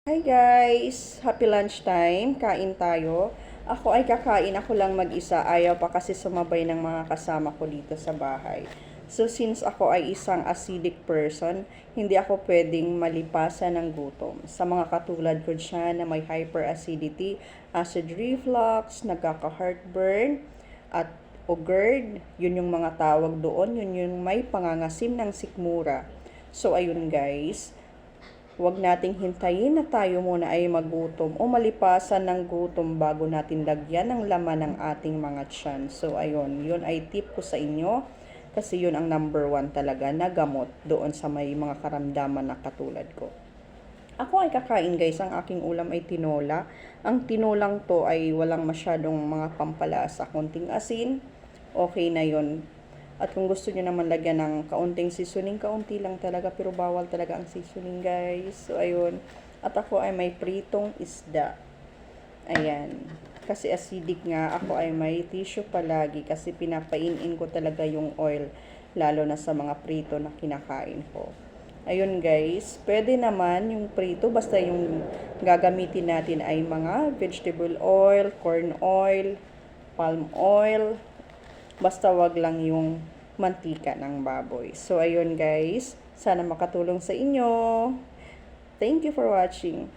Hi guys! Happy lunchtime. Kain tayo. Ako ay kakain ako lang mag-isa. Ayaw pa kasi sumabay ng mga kasama ko dito sa bahay. So since ako ay isang acidic person, hindi ako pwedeng malipasan ng gutom. Sa mga katulad ko dyan na may hyperacidity, acid reflux, nagkaka-heartburn, at o GERD, yun yung mga tawag doon, yun yung may pangangasim ng sikmura. So ayun guys, huwag nating hintayin na tayo muna ay magutom o malipasan ng gutom bago natin lagyan ng laman ng ating mga tiyan. So, ayun, yun ay tip ko sa inyo kasi yun ang number 1 talaga na gamot doon sa may mga karamdaman na katulad ko. Ako ay kakain guys, ang aking ulam ay tinola. Ang tinolang to ay walang masyadong mga pampalasa, konting asin, okay na yun. At kung gusto nyo naman lagyan ng kaunting seasoning, kaunti lang talaga, pero bawal talaga ang seasoning guys. So ayun, at ako ay may pritong isda. Ayan, kasi acidic nga, ako ay may tissue palagi kasi pinapainin ko talaga yung oil, lalo na sa mga prito na kinakain ko. Ayun guys, pwede naman yung prito, basta yung gagamitin natin ay mga vegetable oil, corn oil, palm oil, basta wag lang yung mantika ng baboy. So, ayun guys. Sana makatulong sa inyo. Thank you for watching.